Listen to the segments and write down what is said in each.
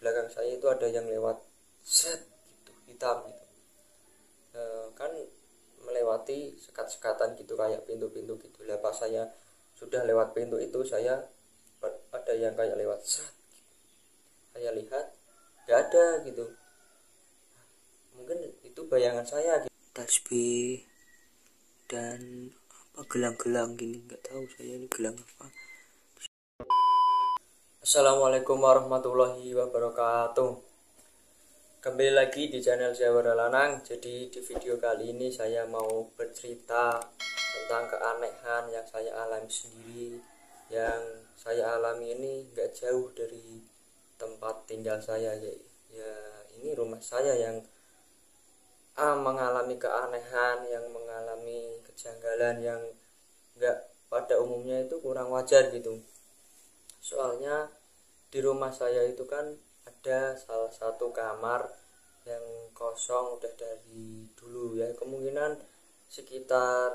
belakang saya itu ada yang lewat set gitu, hitam gitu. Kan melewati sekat-sekatan gitu kayak pintu-pintu gitu. Lah pas saya sudah lewat pintu itu, saya ada yang kayak lewat set. Saya lihat nggak ada gitu. Mungkin itu bayangan saya gitu. Tasbih dan apa gelang-gelang gini, nggak tahu saya ini gelang apa. Assalamualaikum warahmatullahi wabarakatuh. Kembali lagi di channel Jawara Lanang. Jadi di video kali ini saya mau bercerita tentang keanehan yang saya alami sendiri. Yang saya alami ini nggak jauh dari tempat tinggal saya, ya ini rumah saya yang mengalami keanehan, yang mengalami kejanggalan yang nggak pada umumnya itu kurang wajar gitu. Soalnya di rumah saya itu kan ada salah satu kamar yang kosong udah dari dulu ya, kemungkinan sekitar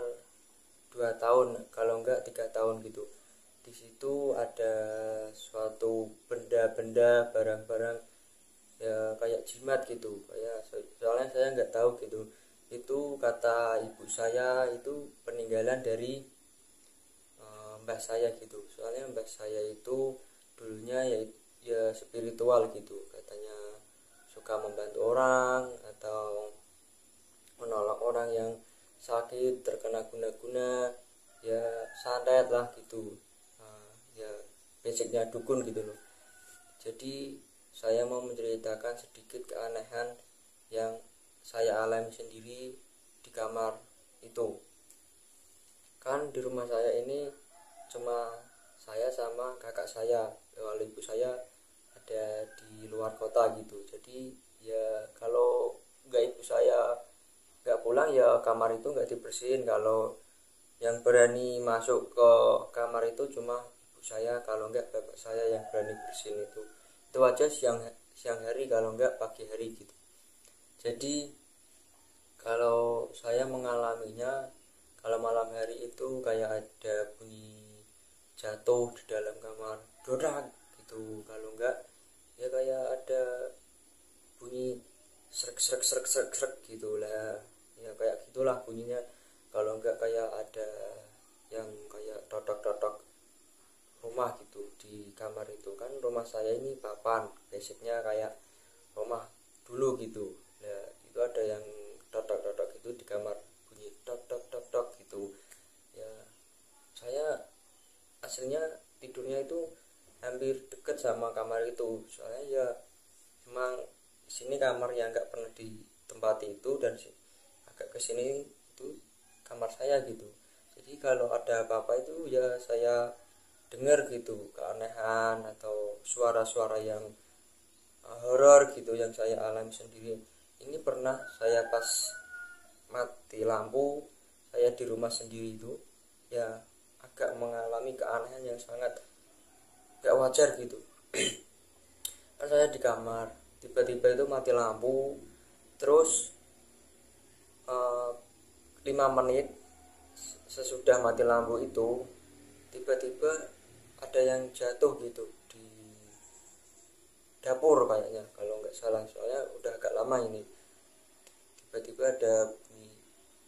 2 tahun kalau enggak 3 tahun gitu. Di situ ada suatu benda-benda, barang-barang ya kayak jimat gitu, kayak soalnya saya nggak tahu gitu. Itu kata ibu saya itu peninggalan dari mbah saya gitu. Soalnya mbah saya itu dulunya ya spiritual gitu, katanya suka membantu orang atau menolong orang yang sakit terkena guna-guna, ya santet lah gitu. Ya basicnya dukun gitu loh. Jadi saya mau menceritakan sedikit keanehan yang saya alami sendiri di kamar itu. Kan di rumah saya ini cuma saya sama kakak saya, kalau ibu saya ada di luar kota gitu. Jadi ya kalau nggak ibu saya nggak pulang ya kamar itu nggak dibersihin. Kalau yang berani masuk ke kamar itu cuma ibu saya, kalau nggak bapak saya yang berani bersihin itu aja siang hari, kalau nggak pagi hari gitu. Jadi kalau saya mengalaminya, kalau malam hari itu kayak ada bunyi jatuh di dalam kamar, dorak gitu. Kalau enggak ya kayak ada bunyi srek srek srek srek srek gitu lah, ya kayak gitulah bunyinya. Kalau enggak kayak ada yang kayak totok totok rumah gitu di kamar itu. Kan rumah saya ini papan, basicnya kayak rumah dulu gitu. Nah itu ada yang totok totok itu di kamar, bunyi tok tok tok tok gitu ya. Saya aslinya tidurnya itu hampir deket sama kamar itu, soalnya ya memang sini kamar yang nggak pernah ditempati itu, dan agak kesini itu kamar saya gitu. Jadi kalau ada apa-apa itu ya saya dengar gitu, keanehan atau suara-suara yang horor gitu yang saya alami sendiri. Ini pernah saya pas mati lampu, saya di rumah sendiri itu ya agak mengalami keanehan yang sangat gak wajar gitu. Kan saya di kamar, tiba-tiba itu mati lampu, terus 5 menit sesudah mati lampu itu tiba-tiba ada yang jatuh gitu di dapur kayaknya, kalau nggak salah, soalnya udah agak lama ini. Tiba-tiba ada bunyi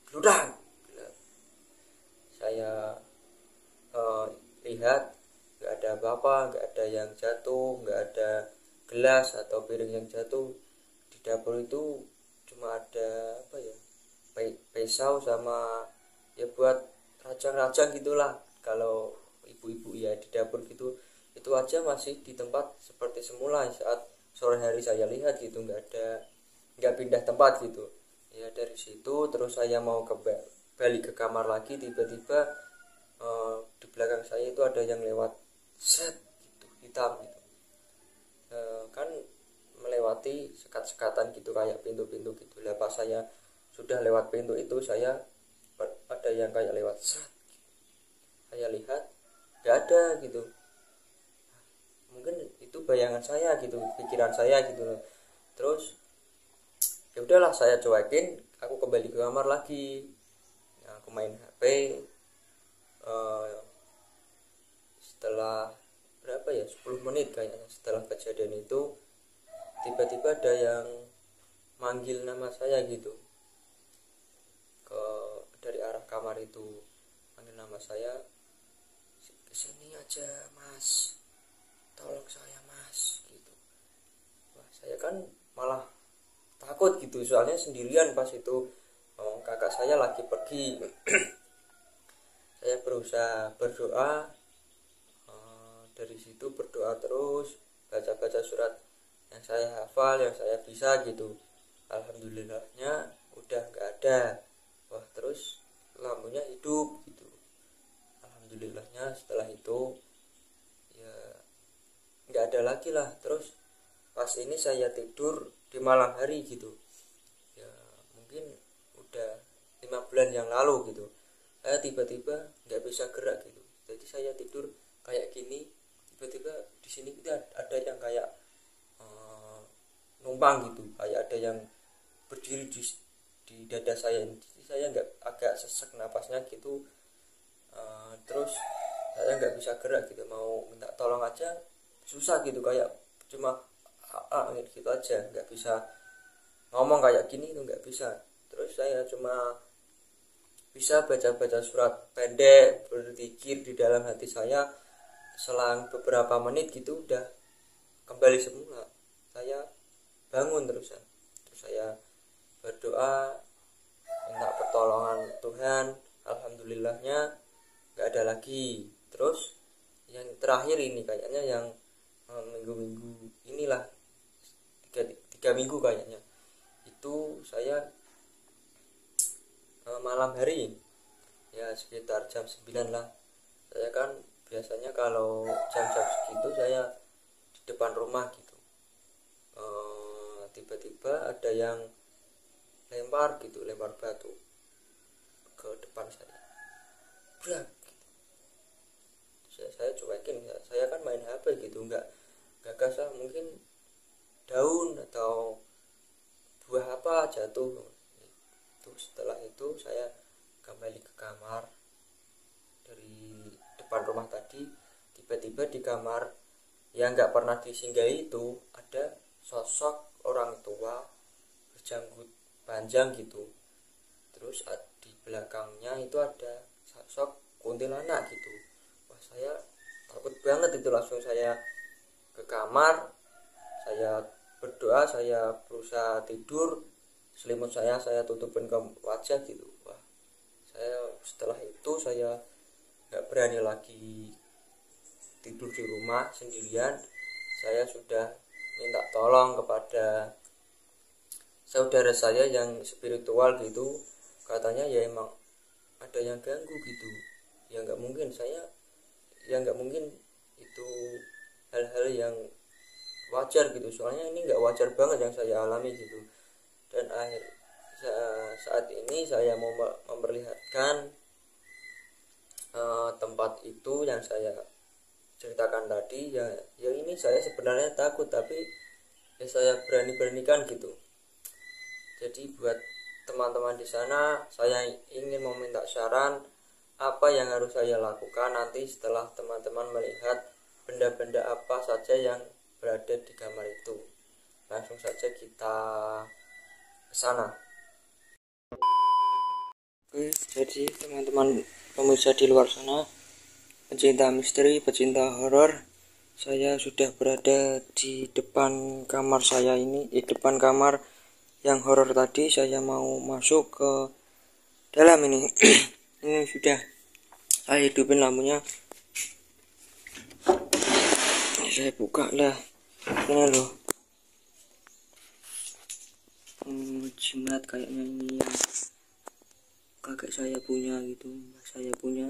gludang. Saya lihat nggak ada apa-apa, nggak ada yang jatuh, nggak ada gelas atau piring yang jatuh. Di dapur itu cuma ada apa ya, pisau sama ya buat rajang-rajang gitulah. Kalau ibu-ibu ya di dapur gitu, itu aja masih di tempat seperti semula saat sore hari saya lihat gitu, nggak pindah tempat gitu. Ya dari situ terus saya mau balik ke kamar lagi, tiba-tiba di belakang saya itu ada yang lewat set gitu, hitam gitu. Kan melewati sekat-sekatan gitu kayak pintu-pintu gitu. Lah pas saya sudah lewat pintu itu, saya ada yang kayak lewat set. Saya lihat nggak ada gitu. Mungkin itu bayangan saya gitu, pikiran saya gitu. Terus ya udahlah, saya cuekin, aku kembali ke kamar lagi. Nah, aku main HP. Setelah berapa ya, 10 menit kayaknya setelah kejadian itu, tiba-tiba ada yang manggil nama saya gitu dari arah kamar itu, manggil nama saya, kesini aja mas, tolong saya mas gitu. Wah, saya kan malah takut gitu, soalnya sendirian pas itu. Kakak saya lagi pergi. Saya berusaha berdoa, dari situ berdoa terus, baca-baca surat yang saya hafal, yang saya bisa gitu. Alhamdulillahnya udah nggak ada. Wah, terus lampunya hidup gitu. Alhamdulillahnya setelah itu ya nggak ada lagi lah. Terus pas ini saya tidur di malam hari gitu, ya mungkin udah 5 bulan yang lalu gitu, saya tiba-tiba nggak bisa gerak gitu. Jadi saya tidur kayak gini, tiba-tiba di sini kita ada yang kayak numpang gitu, kayak ada yang berdiri di dada saya. Jadi saya nggak, agak sesek napasnya gitu. Terus saya nggak bisa gerak gitu, mau minta tolong aja susah gitu, kayak cuma gitu aja, nggak bisa ngomong kayak gini itu nggak bisa. Terus saya cuma bisa baca-baca surat pendek, berzikir di dalam hati saya. Selang beberapa menit gitu udah kembali semula, saya bangun terusan. Terus saya berdoa minta pertolongan Tuhan, alhamdulillahnya nggak ada lagi. Terus yang terakhir ini kayaknya yang minggu-minggu inilah, tiga minggu kayaknya, itu saya malam hari ya sekitar jam 9 lah. Saya kan biasanya kalau jam-jam segitu saya di depan rumah gitu. Tiba-tiba ada yang lempar batu ke depan saya, brak gitu. Saya cuekin, saya kan main HP gitu, nggak kasar, mungkin daun atau buah apa jatuh itu. Setelah itu saya kembali ke kamar dari depan rumah tadi. Tiba-tiba di kamar yang nggak pernah disinggahi itu ada sosok orang tua berjanggut panjang gitu. Terus di belakangnya itu ada sosok kuntilanak gitu. Wah, saya takut banget itu. Langsung saya ke kamar, saya berdoa, saya berusaha tidur, selimut saya tutupin ke wajah gitu. Wah, saya setelah itu saya nggak berani lagi tidur di rumah sendirian. Saya sudah minta tolong kepada saudara saya yang spiritual gitu. Katanya ya emang ada yang ganggu gitu, ya nggak mungkin itu hal-hal yang wajar gitu, soalnya ini nggak wajar banget yang saya alami gitu. Dan saat ini saya mau memperlihatkan tempat itu yang saya ceritakan tadi. Ya ini saya sebenarnya takut, tapi ya saya beranikan gitu. Jadi buat teman-teman di sana, saya ingin meminta saran apa yang harus saya lakukan nanti setelah teman-teman melihat benda-benda apa saja yang berada di kamar itu. Langsung saja kita ke sana. Oke, jadi teman-teman pemirsa di luar sana, pecinta misteri, pecinta horor, saya sudah berada di depan kamar saya ini, di depan kamar yang horor tadi. Saya mau masuk ke dalam ini. Ini sudah saya hidupin lampunya, saya buka lah. Ini loh, jimat kayaknya ini yang kakek saya punya gitu, saya punya.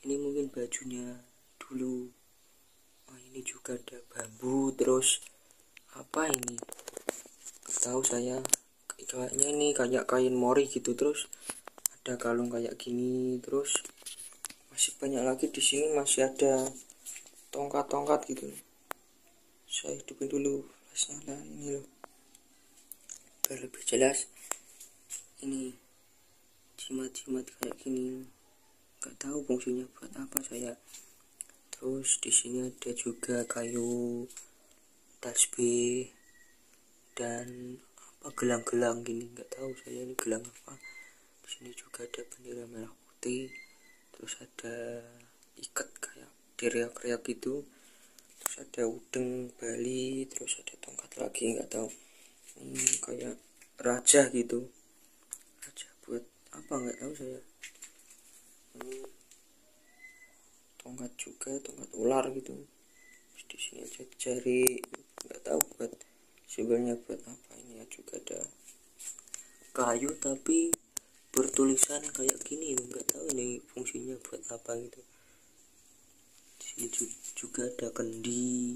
Ini mungkin bajunya dulu. Ini juga ada bambu, terus apa ini, gak tahu saya. Kayaknya ini kayak kain mori gitu. Terus ada kalung kayak gini. Terus masih banyak lagi di sini, masih ada tongkat-tongkat gitu. Saya hidupin dulu flashnya lah, ini loh biar lebih jelas. Ini jimat-jimat kayak gini, nggak tahu fungsinya buat apa saya. Terus di sini ada juga kayu tasbih, dan apa gelang-gelang gini, nggak tahu saya ini gelang apa. Di sini juga ada bendera merah putih, terus ada ikat kayak teriak-teriak gitu, terus ada udeng Bali, terus ada tongkat lagi, nggak tahu ini kayak raja gitu, raja buat apa nggak tahu saya. Ini tongkat juga, tongkat ular gitu. Terus di sini ada jari, nggak tahu buat simbolnya buat apa. Ini ya juga ada kayu tapi bertulisan kayak gini, nggak tahu ini fungsinya buat apa gitu. Di sini juga ada kendi,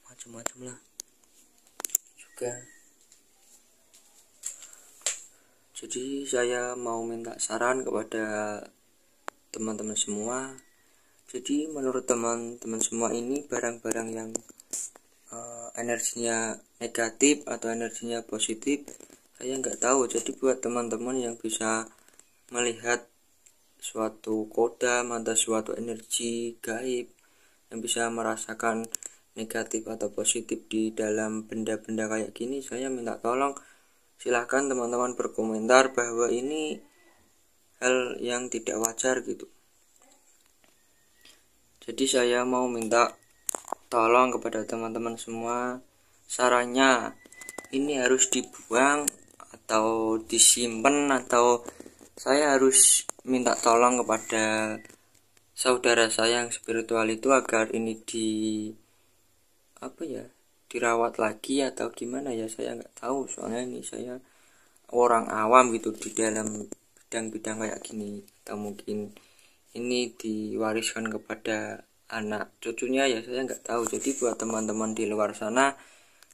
macam-macam lah juga. Jadi saya mau minta saran kepada teman-teman semua. Jadi menurut teman-teman semua ini barang-barang yang energinya negatif atau energinya positif, saya nggak tahu. Jadi buat teman-teman yang bisa melihat suatu kodam atau suatu energi gaib, yang bisa merasakan negatif atau positif di dalam benda-benda kayak gini, saya minta tolong silahkan teman-teman berkomentar bahwa ini hal yang tidak wajar gitu. Jadi saya mau minta tolong kepada teman-teman semua, sarannya ini harus dibuang atau disimpan, atau saya harus minta tolong kepada saudara saya yang spiritual itu agar ini dirawat lagi atau gimana ya, saya nggak tahu. Soalnya ini saya orang awam gitu di dalam bidang-bidang kayak gini, atau mungkin ini diwariskan kepada anak cucunya ya, saya nggak tahu. Jadi buat teman-teman di luar sana,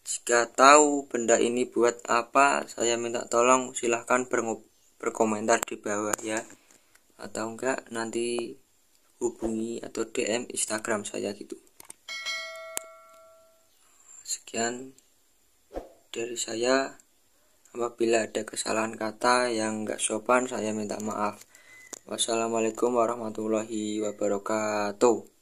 jika tahu benda ini buat apa, saya minta tolong silahkan berkomentar di bawah ya, atau enggak nanti hubungi atau DM Instagram saya gitu. Sekian dari saya. Apabila ada kesalahan kata yang enggak sopan, saya minta maaf. Wassalamualaikum warahmatullahi wabarakatuh.